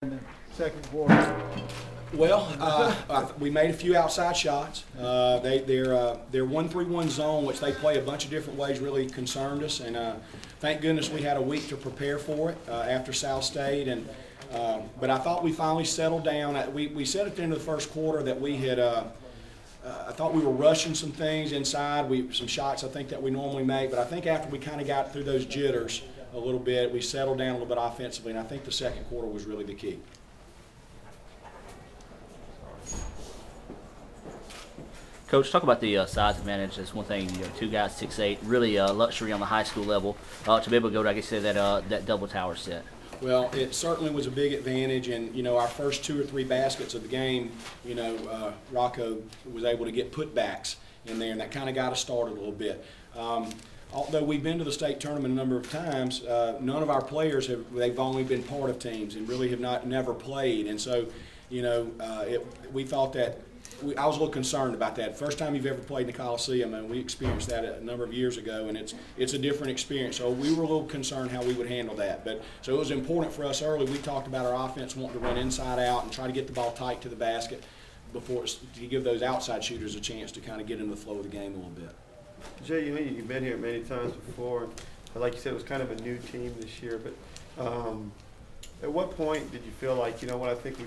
in the second quarter? Well, we made a few outside shots. Their 1-3-1 zone, which they play a bunch of different ways, really concerned us. And thank goodness we had a week to prepare for it after South State. But I thought we finally settled down. We said at the end of the first quarter that we had. I thought we were rushing some things inside. Some shots I think that we normally make. But I think after we kind of got through those jitters a little bit, we settled down a little bit offensively. And I think the second quarter was really the key. Coach, talk about the size advantage. That's one thing. Two guys 6'8", really luxury on the high school level to be able to go to, like I said, that double tower set. Well, it certainly was a big advantage, and our first 2 or 3 baskets of the game, Rocco was able to get putbacks in there, and that kind of got us started a little bit. Although we've been to the state tournament a number of times, none of our players they've only been part of teams and really have never played, and so we thought that. I was a little concerned about that. First time you've ever played in the Coliseum, and we experienced that a number of years ago, and it's a different experience. So we were a little concerned how we would handle that. So it was important for us early. We talked about our offense wanting to run inside out and try to get the ball tight to the basket to give those outside shooters a chance to kind of get into the flow of the game a little bit. Jay, you've been here many times before. Like you said, it was kind of a new team this year, but at what point did you feel like, I think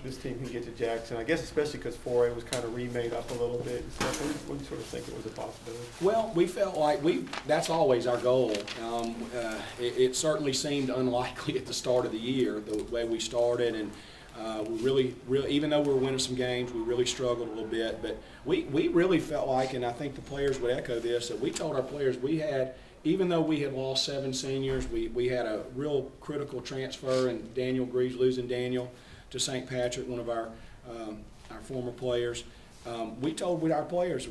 this team can get to Jackson? I guess especially because 4A was kind of remade up a little bit and stuff. When you sort of think it was a possibility? Well, we felt like that's always our goal. It certainly seemed unlikely at the start of the year, the way we started. And we really, even though we were winning some games, we really struggled a little bit. But we really felt like, and I think the players would echo this, that we told our players even though we had lost 7 seniors, we had a real critical transfer, and Daniel Greaves, losing Daniel to St. Patrick, one of our former players. We told our players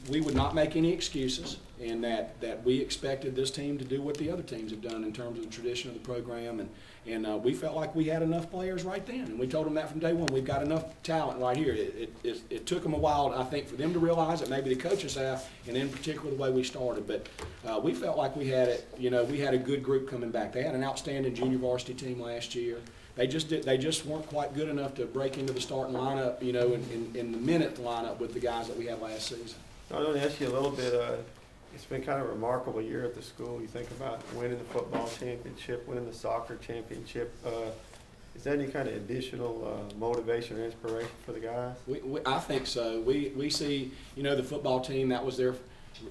we would not make any excuses, and that we expected this team to do what the other teams have done in terms of the tradition of the program, and we felt like we had enough players right then, and we told them that from day one. We've got enough talent right here. It took them a while, I think, for them to realize it, maybe the coaching staff, and in particular the way we started. But we felt like we had it. We had a good group coming back. They had an outstanding junior varsity team last year. They just weren't quite good enough to break into the starting lineup, in the minute lineup with the guys that we had last season. I want to ask you a little bit. It's been kind of a remarkable year at the school. You think about winning the football championship, winning the soccer championship. Is there any kind of additional motivation or inspiration for the guys? I think so. We see, the football team, that was their,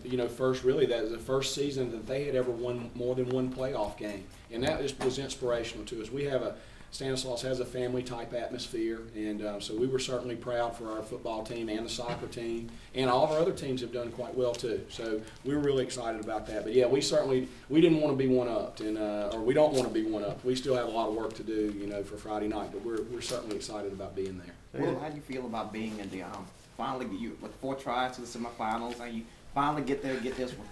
that was the first season that they had ever won more than one playoff game, and that was inspirational to us. We have Stanislaus has a family-type atmosphere, and so we were certainly proud for our football team and the soccer team, and all of our other teams have done quite well too. So we were really excited about that. But yeah, we didn't want to be one-upped, or we don't want to be one-upped. We still have a lot of work to do, for Friday night, but we're certainly excited about being there. Well, how do you feel about being in the finally with 4 tries to the semifinals? And you finally get there, get this one.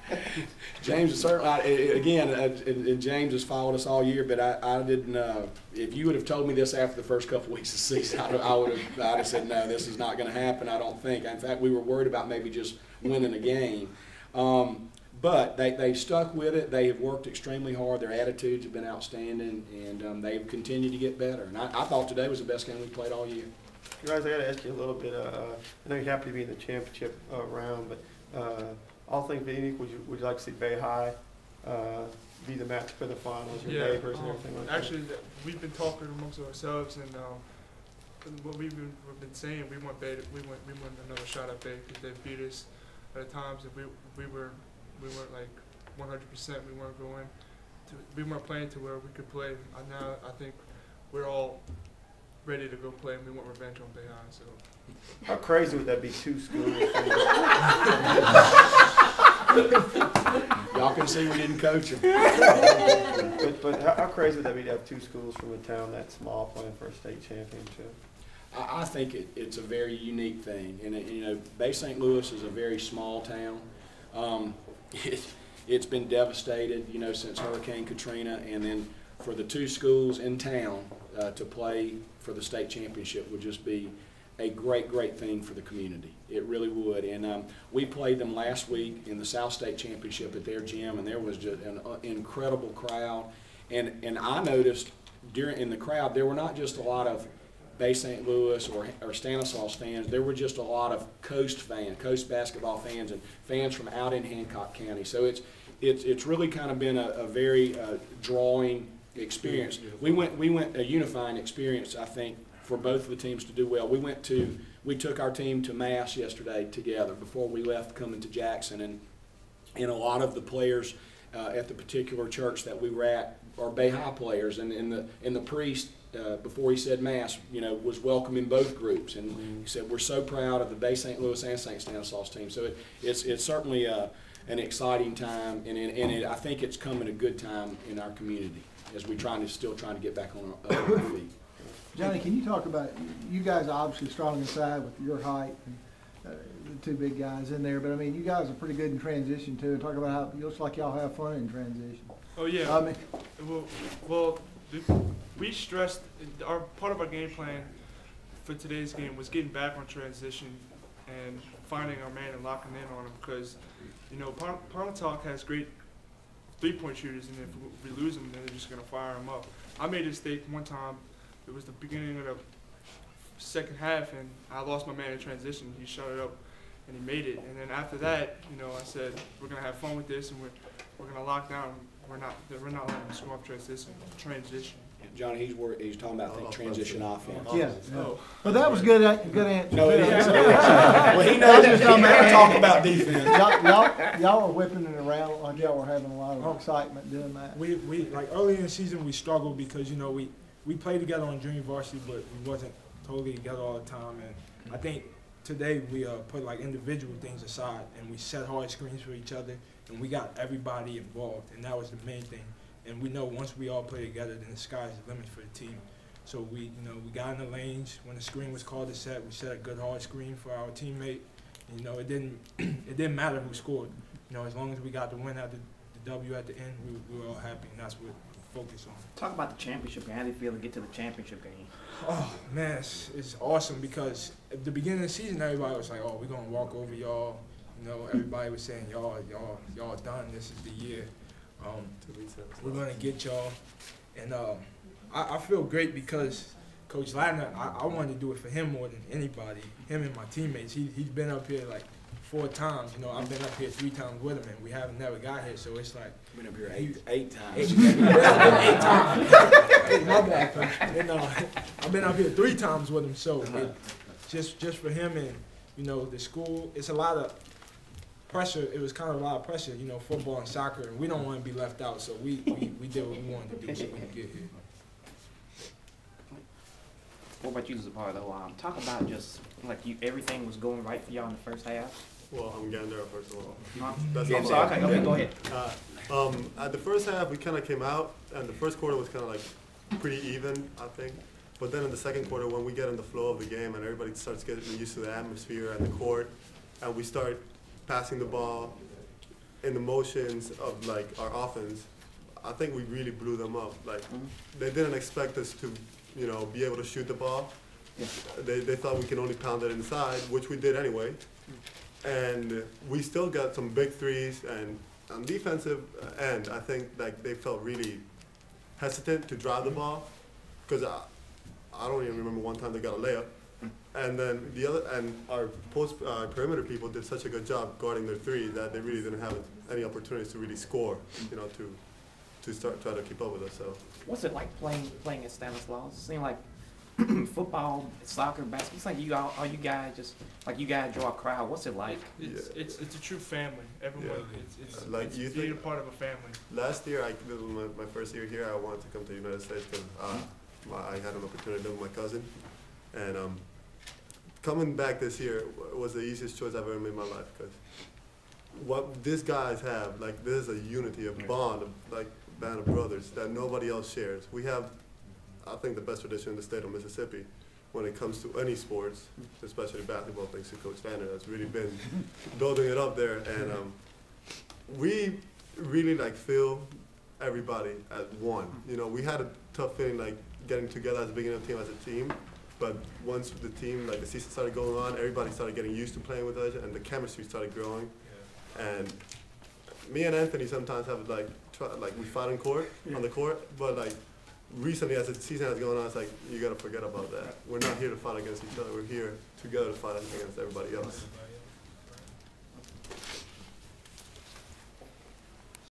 James is certainly, again, and James has followed us all year, but I didn't. If you would have told me this after the first couple weeks of the season, I'd have said, no, this is not going to happen. I don't think. In fact, we were worried about maybe just winning a game. But they've stuck with it. They have worked extremely hard. Their attitudes have been outstanding, and they've continued to get better. And I thought today was the best game we played all year. Guys, I got to ask you a little bit. I know you're happy to be in the championship round, but all things being equal, would you like to see Bay High be the match for the finals, your neighbors and everything like that? Actually, we've been talking amongst ourselves, and what we've been saying, we want another shot at Bay because they beat us at times, and we weren't like 100%. We weren't playing to where we could play. Now I think we're all ready to go play, and we want revenge on Bay High. So. How crazy would that be? 2 schools. Y'all can see we didn't coach them. But how crazy would that be to have 2 schools from a town that small playing for a state championship? I think it's a very unique thing, and Bay St. Louis is a very small town. It's been devastated, since Hurricane Katrina, and then for the 2 schools in town to play for the state championship would just be a great thing for the community. It really would. And we played them last week in the South State Championship at their gym, and there was just an incredible crowd. And I noticed in the crowd, there were not just a lot of Bay St. Louis or Stanislaus fans. There were just a lot of Coast basketball fans, and fans from out in Hancock County. So it's really kind of been a very drawing experience. We went a unifying experience, I think, for both of the teams to do well. We took our team to Mass yesterday together before we left coming to Jackson, and a lot of the players at the particular church that we were at are Bay High players, and the priest before he said Mass, was welcoming both groups, and he said, we're so proud of the Bay St. Louis and St. Stanislaus team. So it's certainly an exciting time, and I think it's coming a good time in our community as we're still trying to get back on our feet. Johnny, can you talk about, you guys are obviously strong inside with your height and the two big guys in there, but I mean, you guys are pretty good in transition too. Talk about how it looks like y'all have fun in transition. Oh yeah. I mean, Well, we stressed part of our game plan for today's game was getting back on transition and finding our man and locking in on him, because Pontotoc has great three-point shooters, and if we lose them, then they're just gonna fire them up. I made a mistake one time. It was the beginning of the second half, and I lost my man in transition. He shot it up, and he made it. And then after that, I said we're gonna have fun with this, and we're gonna lock down. We're not letting them score off transition. Johnny, he's talking about the transition offense. yeah. Oh. But that was good answer. No, it is. Well, he knows he's talk about defense. Y'all were whipping it around like y'all were having a lot of excitement doing that. We like early in the season we struggled because we played together on junior varsity, but we wasn't totally together all the time. And I think today we put like individual things aside, and we set hard screens for each other, and we got everybody involved, and that was the main thing. And we know once we all play together, then the sky's the limit for the team. So we got in the lanes when the screen was called to set. We set a good hard screen for our teammate. It didn't matter who scored. As long as we got the win at the W at the end, we were all happy, and that's what we focus on. Talk about the championship game. How do you feel to get to the championship game? Oh man, it's awesome because at the beginning of the season, everybody was like, "Oh, we're gonna walk over y'all." Everybody was saying, "Y'all done. This is the year. We're gonna get y'all." And I feel great because Coach Ladner, I wanted to do it for him more than anybody. Him and my teammates. He's been up here like 4 times. I've been up here 3 times with him, and we haven't never got here. So it's like Been up here eight times. 8 times. Hey, my bad, Coach. And I've been up here 3 times with him. So just for him and the school, it's a lot of pressure. It was kind of a lot of pressure, football and soccer, and we don't want to be left out. So we did what we wanted to do so we could get here. What about you, Zapardo? Talk about just like everything was going right for y'all in the first half. Well, I'm getting there first of all. That's I'm sorry. Okay, go ahead. At the first half, we kind of came out, and the first quarter was kind of like pretty even, I think. But then in the second quarter, when we get in the flow of the game and everybody starts getting used to the atmosphere and the court, and we start passing the ball in the motions of like our offense, I think we really blew them up. Like they didn't expect us to, be able to shoot the ball. Yeah. They thought we could only pound it inside, which we did anyway. And we still got some big threes, and on defensive end, I think like they felt really hesitant to drive the ball, because I don't even remember one time they got a layup. And then our perimeter people did such a good job guarding their three that they really didn't have any opportunities to really score, to try to keep up with us. So what's it like playing at Stanislaus? It seems like football, soccer, basketball. It's like you guys draw a crowd. What's it like? It's a true family. Everyone, it's like you being a think part of a family. last year, this was my first year here. I wanted to come to the United States because I had an opportunity to live with my cousin, and coming back this year was the easiest choice I've ever made in my life, because what these guys have, like, this is a unity, a bond, like band of brothers that nobody else shares. We have, I think, the best tradition in the state of Mississippi when it comes to any sports, especially basketball, thanks to Coach Vanner, that's really been building it up there. And we really feel everybody as one. We had a tough feeling getting together at the beginning of the team as a team, but once the team, the season started going on, everybody started getting used to playing with us, and the chemistry started growing. And me and Anthony sometimes have we fight on the court, but recently, as the season has gone on, it's like, you gotta forget about that. We're not here to fight against each other, we're here together to fight against everybody else.